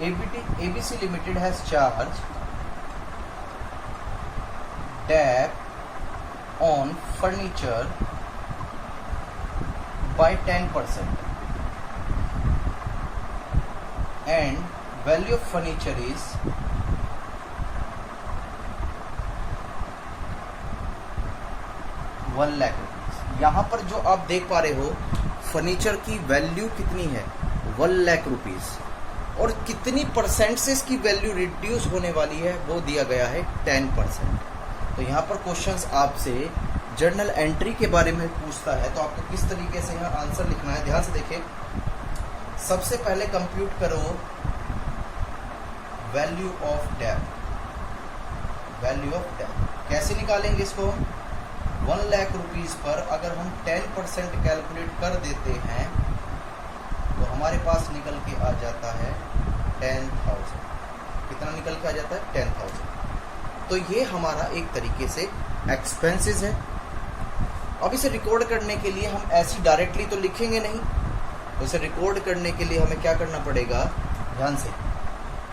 ABC Limited has charged DAP on furniture by 10% and value of furniture is 1 lakh rupees. यहाँ पर जो आप देख पा रहे हो फर्नीचर की वैल्यू कितनी है, 1 लाख रुपीज, और कितनी परसेंट से इसकी वैल्यू रिड्यूस होने वाली है वो दिया गया है 10%। तो यहाँ पर क्वेश्चंस आपसे जर्नल एंट्री के बारे में पूछता है, तो आपको किस तरीके से यहाँ आंसर लिखना है, ध्यान से देखिए। सबसे पहले कंप्यूट करो value of dep. Value of dep कैसे निकालेंगे इसको? 1 लाख रुपीज पर अगर हम 10% कैलकुलेट कर देते हैं तो हमारे पास निकल के आ जाता है 10,000। कितना निकल के आ जाता है? 10,000। तो ये हमारा एक तरीके से एक्सपेंसेस है। अब इसे रिकॉर्ड करने के लिए हम ऐसी डायरेक्टली तो लिखेंगे नहीं, तो इसे रिकॉर्ड करने के लिए हमें क्या करना पड़ेगा? ध्यान से,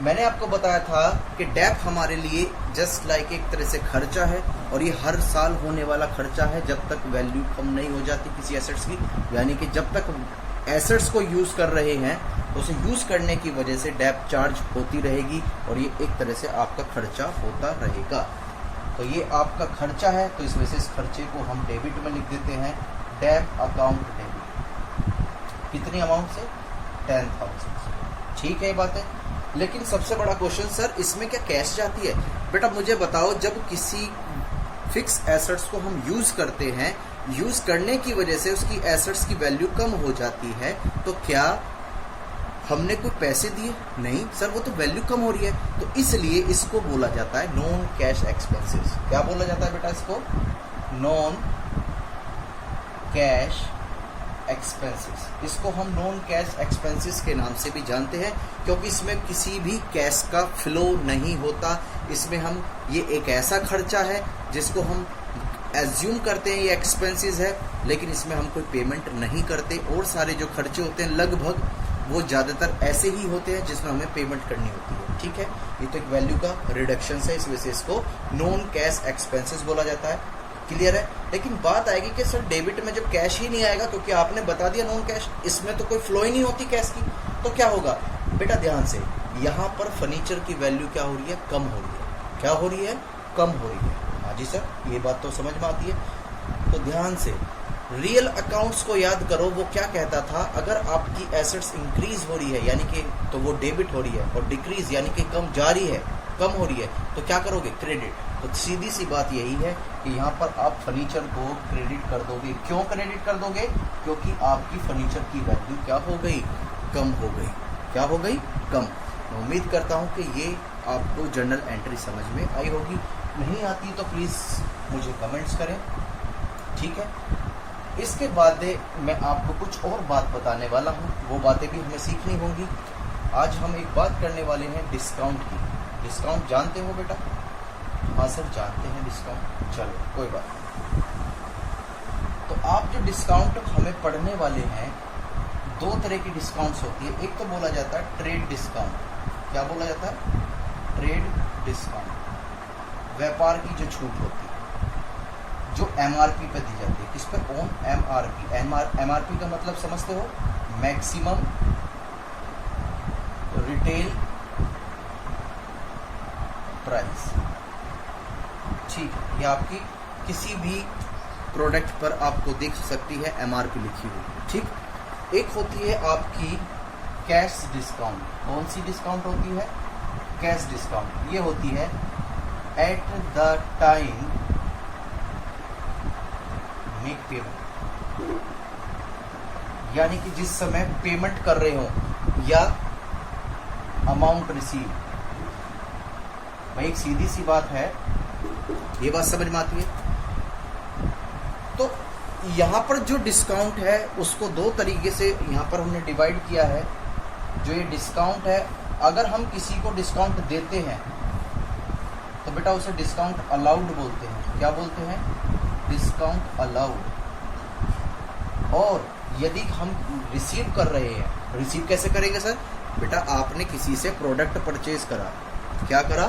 मैंने आपको बताया था कि डेप हमारे लिए जस्ट लाइक एक तरह से खर्चा है, और ये हर साल होने वाला खर्चा है जब तक वैल्यू कम नहीं हो जाती किसी एसेट्स की। यानी कि जब तक एसेट्स को यूज़ कर रहे हैं तो उसे यूज़ करने की वजह से डेप चार्ज होती रहेगी, और ये एक तरह से आपका खर्चा होता रहेगा। तो ये आपका खर्चा है, तो इस वजह से इस खर्चे को हम डेबिट में लिख देते हैं, डेप अकाउंट डेबिट। कितनी अमाउंट से? 10,000। ठीक है ये बात है। लेकिन सबसे बड़ा क्वेश्चन, सर इसमें क्या कैश जाती है? बेटा मुझे बताओ, जब किसी फिक्स एसेट्स को हम यूज करते हैं, यूज करने की वजह से उसकी एसेट्स की वैल्यू कम हो जाती है, तो क्या हमने कोई पैसे दिए? नहीं सर, वो तो वैल्यू कम हो रही है। तो इसलिए इसको बोला जाता है नॉन कैश एक्सपेंसेस। क्या बोला जाता है बेटा इसको? Non cash expenses. इसको हम नॉन कैश एक्सपेंसेस के नाम से भी जानते हैं, क्योंकि इसमें किसी भी कैश का फ्लो नहीं होता। इसमें हम, ये एक ऐसा खर्चा है जिसको हम एज्यूम करते हैं ये एक्सपेंसेस है, लेकिन इसमें हम कोई पेमेंट नहीं करते। और सारे जो खर्चे होते हैं लगभग वो ज़्यादातर ऐसे ही होते हैं जिसमें हमें पेमेंट करनी होती है। ठीक है, ये तो एक वैल्यू का रिडक्शन है, इस वजह से इसको नॉन कैश एक्सपेंसेस बोला जाता है। क्लियर है? लेकिन बात आएगी कि सर डेबिट में जब कैश ही नहीं आएगा, क्योंकि आपने बता दिया नॉन कैश, इसमें तो कोई फ्लो ही नहीं होती कैश की, तो क्या होगा? बेटा ध्यान से, यहाँ पर फर्नीचर की वैल्यू क्या हो रही है? कम हो रही है। क्या हो रही है? कम हो रही है। हाँ जी सर, ये बात तो समझ में आती है। तो ध्यान से रियल अकाउंट्स को याद करो, वो क्या कहता था? अगर आपकी एसेट्स इंक्रीज हो रही है यानी कि, तो वो डेबिट हो रही है, और डिक्रीज यानी कि कम जा रही है, कम हो रही है, तो क्या करोगे? क्रेडिट। तो सीधी सी बात यही है कि यहाँ पर आप फर्नीचर को क्रेडिट कर दोगे। क्यों क्रेडिट कर दोगे? क्योंकि आपकी फर्नीचर की वैल्यू क्या हो गई? कम हो गई। क्या हो गई? कम। मैं उम्मीद करता हूँ कि ये आपको जर्नल एंट्री समझ में आई होगी। नहीं आती तो प्लीज़ मुझे कमेंट्स करें। ठीक है, इसके बाद मैं आपको कुछ और बात बताने वाला हूँ, वो बातें भी हमें सीखनी होंगी। आज हम एक बात करने वाले हैं डिस्काउंट की। डिस्काउंट जानते हो बेटा? हाँ सर जानते हैं डिस्काउंट। चलो कोई बात नहीं। तो आप जो डिस्काउंट हमें पढ़ने वाले हैं, 2 तरह की डिस्काउंट्स होती है। एक तो बोला जाता है ट्रेड डिस्काउंट। क्या बोला जाता है? Trade discount. व्यापार की जो छूट होती है, जो MRP पे दी जाती है। किस पे? On MRP। MRP का मतलब समझते हो? Maximum retail price. ठीक है, ये आपकी किसी भी प्रोडक्ट पर आपको दिख सकती है MRP लिखी हुई। ठीक। एक होती है आपकी कैश डिस्काउंट। कौन सी डिस्काउंट होती है? Cash discount. ये होती है at the time make payment, यानी कि जिस समय पेमेंट कर रहे हो या अमाउंट रिसीव। भाई एक सीधी सी बात है, ये बात समझ में आती है। तो यहाँ पर जो डिस्काउंट है उसको 2 तरीके से यहाँ पर हमने डिवाइड किया है। जो ये डिस्काउंट है, अगर हम किसी को डिस्काउंट देते हैं तो बेटा उसे डिस्काउंट अलाउड बोलते हैं। क्या बोलते हैं? Discount allowed. और यदि हम रिसीव कर रहे हैं रिसीव कैसे करेंगे सर? बेटा आपने किसी से प्रोडक्ट परचेज करा, क्या करा?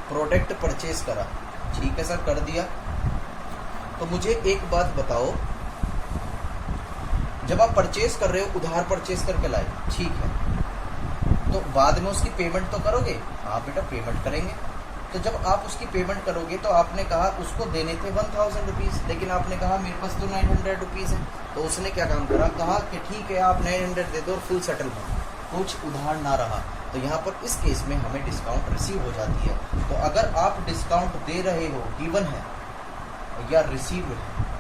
प्रोडक्ट परचेज करा, ठीक है सर, कर दिया। तो मुझे एक बात बताओ, जब आप परचेज कर रहे हो, उधार परचेज करके लाए, ठीक है, तो बाद में उसकी पेमेंट तो करोगे? हाँ बेटा पेमेंट करेंगे। तो जब आप उसकी पेमेंट करोगे तो आपने कहा उसको देने थे 1000 रुपीज़, लेकिन आपने कहा मेरे पास तो 900 रुपीज़ है। तो उसने क्या काम करा, कहा कि ठीक है आप 900 दे दो और फुल सेटलमेंट, कुछ उधार ना रहा। तो यहाँ पर इस केस में हमें डिस्काउंट रिसीव हो जाती है। तो अगर आप डिस्काउंट दे रहे हो, गिवन है या रिसीव्ड है,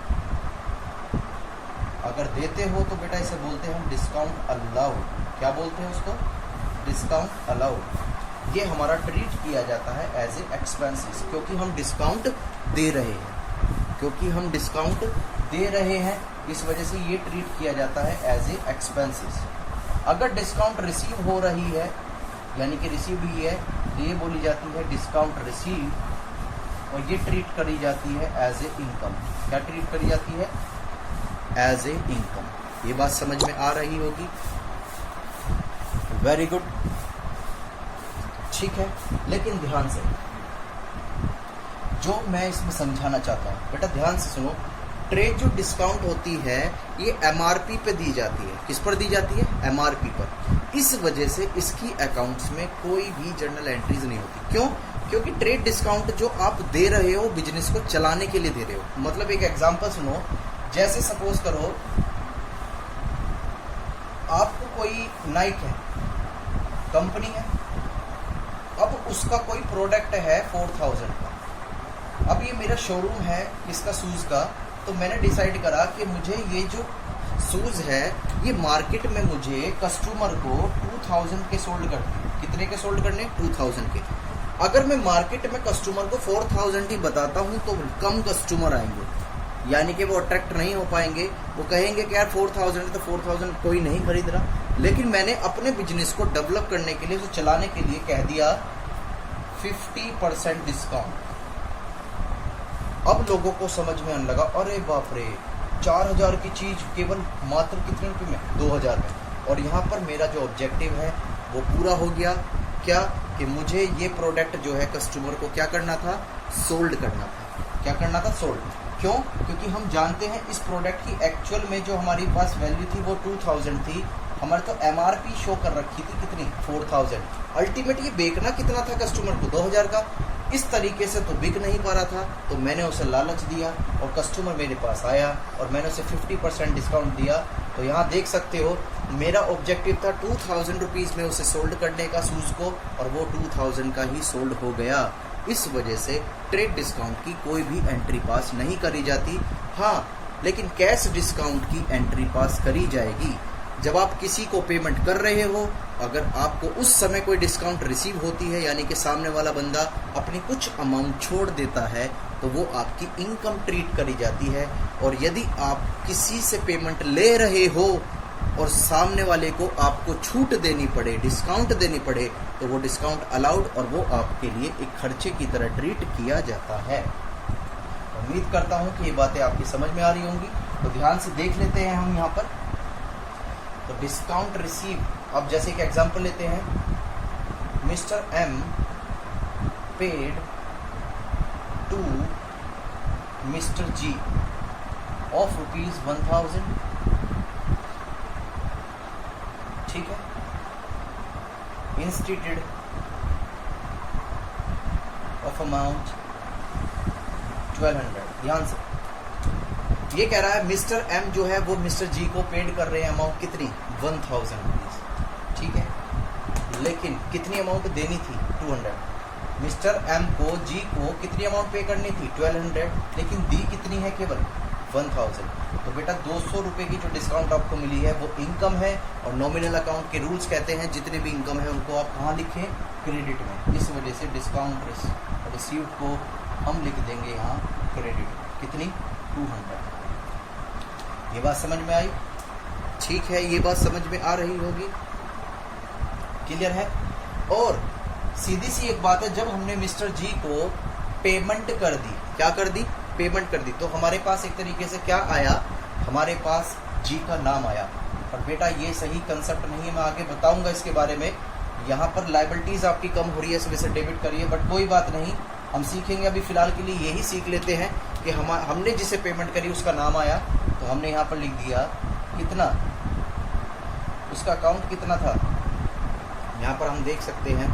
अगर देते हो तो बेटा इसे बोलते हैं हम डिस्काउंट अलाउड। क्या बोलते हैं उसको? Discount allowed. ये हमारा ट्रीट किया जाता है एज ए एक्सपेंसेस, क्योंकि हम डिस्काउंट दे रहे हैं, क्योंकि हम डिस्काउंट दे रहे हैं, इस वजह से ये ट्रीट किया जाता है एज ए एक्सपेंसेस। अगर डिस्काउंट रिसीव हो रही है, यानी कि रिसीव ही है, तो ये बोली जाती है डिस्काउंट रिसीव, और ये ट्रीट करी जाती है एज ए इनकम। क्या ट्रीट करी जाती है? As a income. ये बात समझ में आ रही होगी? वेरी गुड, ठीक है। लेकिन ध्यान से, जो मैं इसमें समझाना चाहता हूँ, बेटा ध्यान से सुनो, ट्रेड जो डिस्काउंट होती है ये एमआरपी पे दी जाती है। किस पर दी जाती है? एमआरपी पर। इस वजह से इसकी अकाउंट्स में कोई भी जर्नल एंट्रीज नहीं होती। क्यों? क्योंकि ट्रेड डिस्काउंट जो आप दे रहे हो बिजनेस को चलाने के लिए दे रहे हो। मतलब एक एग्जांपल सुनो, जैसे सपोज करो आपको कोई नाइक है, कंपनी है, अब उसका कोई प्रोडक्ट है 4000 का। अब ये मेरा शोरूम है इसका शूज़ का, तो मैंने डिसाइड करा कि मुझे ये जो शूज़ है ये मार्केट में मुझे कस्टमर को 2000 के सोल्ड करने। कितने के सोल्ड करने? 2000 के। अगर मैं मार्केट में कस्टमर को 4000 ही बताता हूँ तो कम कस्टमर आएंगे, यानी कि वो अट्रैक्ट नहीं हो पाएंगे। वो कहेंगे कि यार 4000 है तो 4000 कोई नहीं खरीद रहा। लेकिन मैंने अपने बिजनेस को डेवलप करने के लिए, उसे चलाने के लिए कह दिया 50% डिस्काउंट। अब लोगों को समझ में आने लगा, अरे बाप रे, 4000 की चीज केवल मात्र कितने रुपए में? 2000 में। और यहाँ पर मेरा जो ऑब्जेक्टिव है वो पूरा हो गया। क्या? कि मुझे ये प्रोडक्ट जो है कस्टमर को क्या करना था? सोल्ड करना था। क्या करना था? सोल्ड। क्यों? क्योंकि हम जानते हैं इस प्रोडक्ट की एक्चुअल में जो हमारी पास वैल्यू थी वो 2000 थी, हमारे तो एमआरपी शो कर रखी थी कितनी? 4000। अल्टीमेट ये बेचना कितना था कस्टमर को? 2000 का। इस तरीके से तो बिक नहीं पा रहा था, तो मैंने उसे लालच दिया और कस्टमर मेरे पास आया और मैंने उसे 50% डिस्काउंट दिया। तो यहाँ देख सकते हो मेरा ऑब्जेक्टिव था 2000 रुपीज़ में उसे सोल्ड करने का शूज़ को, और वो 2000 का ही सोल्ड हो गया। इस वजह से ट्रेड डिस्काउंट की कोई भी एंट्री पास नहीं करी जाती। हाँ, लेकिन कैश डिस्काउंट की एंट्री पास करी जाएगी जब आप किसी को पेमेंट कर रहे हो। अगर आपको उस समय कोई डिस्काउंट रिसीव होती है, यानी कि सामने वाला बंदा अपनी कुछ अमाउंट छोड़ देता है, तो वो आपकी इनकम ट्रीट करी जाती है। और यदि आप किसी से पेमेंट ले रहे हो और सामने वाले को आपको छूट देनी पड़े, डिस्काउंट देनी पड़े, तो वो डिस्काउंट अलाउड और वो आपके लिए एक खर्चे की तरह ट्रीट किया जाता है। उम्मीद करता हूँ कि ये बातें आपकी समझ में आ रही होंगी। तो ध्यान से देख लेते हैं हम यहाँ पर। तो डिस्काउंट रिसीव, अब जैसे कि एग्जांपल लेते हैं, mister M paid to mister G of ₹1000। ठीक है, इंस्टीट्यूट ऑफ अमाउंट 1200। ध्यान से, ये कह रहा है मिस्टर एम जो है वो मिस्टर जी को पेड कर रहे हैं अमाउंट कितनी? 1000 रुपीज। ठीक है, लेकिन कितनी अमाउंट देनी थी? 200। मिस्टर एम को जी को कितनी अमाउंट पे करनी थी? 1200, लेकिन दी कितनी है? केवल 1000। तो बेटा 200 रुपये की जो डिस्काउंट आपको मिली है वो इनकम है। और नॉमिनल अकाउंट के रूल्स कहते हैं जितने भी इनकम है उनको आप कहाँ लिखें? क्रेडिट में। इस वजह से डिस्काउंट रिसीव्ड को हम लिख देंगे यहाँ क्रेडिट। कितनी? 200। ये बात समझ में आई? ठीक है, ये बात समझ में आ रही होगी, क्लियर है। और सीधी सी एक बात है, जब हमने मिस्टर जी को पेमेंट कर दी, क्या कर दी? पेमेंट कर दी, तो हमारे पास एक तरीके से क्या आया? हमारे पास जी का नाम आया। पर बेटा ये सही कंसेप्ट नहीं है, मैं आगे बताऊंगा इसके बारे में। यहाँ पर लाइबिलिटीज़ आपकी कम हो रही है, इस वजह से डेबिट करिए, बट कोई बात नहीं, हम सीखेंगे। अभी फ़िलहाल के लिए यही सीख लेते हैं कि हमने जिसे पेमेंट करी उसका नाम आया, तो हमने यहाँ पर लिख दिया कितना, उसका अकाउंट कितना था। यहाँ पर हम देख सकते हैं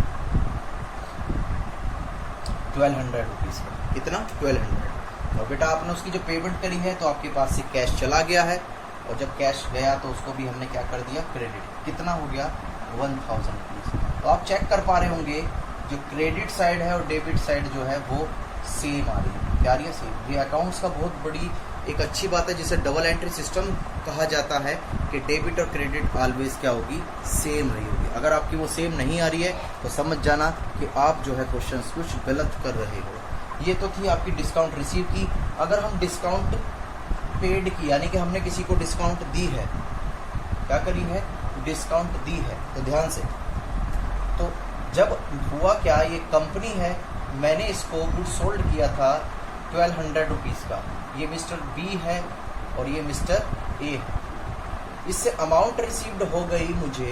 1200 रुपीज़ का, कितना 1200। और बेटा आपने उसकी जो पेमेंट करी है तो आपके पास से कैश चला गया है, और जब कैश गया तो उसको भी हमने क्या कर दिया, क्रेडिट। कितना हो गया, 1000 रुपीज़। तो आप चेक कर पा रहे होंगे जो क्रेडिट साइड है और डेबिट साइड जो है वो सेम आ रही है। क्या आ रही है, सेम। ये अकाउंट्स का बहुत बड़ी एक अच्छी बात है, जिसे डबल एंट्री सिस्टम कहा जाता है, कि डेबिट और क्रेडिट ऑलवेज क्या होगी, सेम रही होगी। अगर आपकी वो सेम नहीं आ रही है तो समझ जाना कि आप जो है क्वेश्चंस कुछ गलत कर रहे हो। ये तो थी आपकी डिस्काउंट रिसीव की। अगर हम डिस्काउंट पेड की, यानी कि हमने किसी को डिस्काउंट दी है, क्या करी है, डिस्काउंट दी है, तो ध्यान से, तो जब हुआ क्या, ये कंपनी है, मैंने इसको गुड सोल्ड किया था 1200 रुपीज़ का, ये मिस्टर बी है और ये मिस्टर ए है। इससे अमाउंट रिसीव्ड हो गई मुझे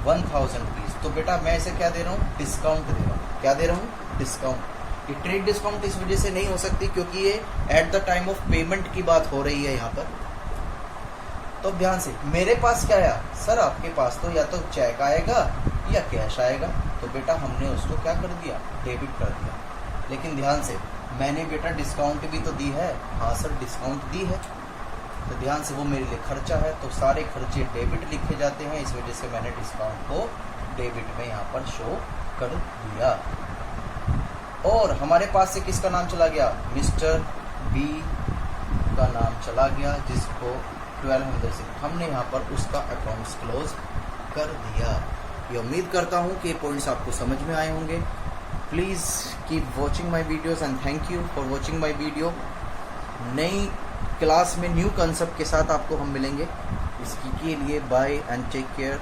1000 रुपीज़। तो बेटा मैं इसे क्या दे रहा हूँ, डिस्काउंट दे रहा हूँ। क्या दे रहा हूँ, डिस्काउंट। ये ट्रेड डिस्काउंट इस वजह से नहीं हो सकती क्योंकि ये at the time of payment की बात हो रही है यहाँ पर। तो ध्यान से, मेरे पास क्या आया, सर आपके पास तो या तो चेक आएगा या कैश आएगा। तो बेटा हमने उसको क्या कर दिया, डेबिट कर दिया। लेकिन ध्यान से, मैंने बेटा डिस्काउंट भी तो दी है। हाँ सर डिस्काउंट दी है, तो ध्यान से वो मेरे लिए खर्चा है, तो सारे खर्चे डेबिट लिखे जाते हैं, इस वजह से मैंने डिस्काउंट को डेबिट में यहाँ पर शो कर दिया। और हमारे पास से किसका नाम चला गया, मिस्टर बी का नाम चला गया, जिसको 1200 से हमने यहाँ पर उसका अकाउंट्स क्लोज कर दिया। ये उम्मीद करता हूँ कि ये पॉइंट्स आपको समझ में आए होंगे। Please keep watching my videos and thank you for watching my video. नई क्लास में न्यू कंसेप्ट के साथ आपको हम मिलेंगे। इसके लिए बाय एंड टेक केयर।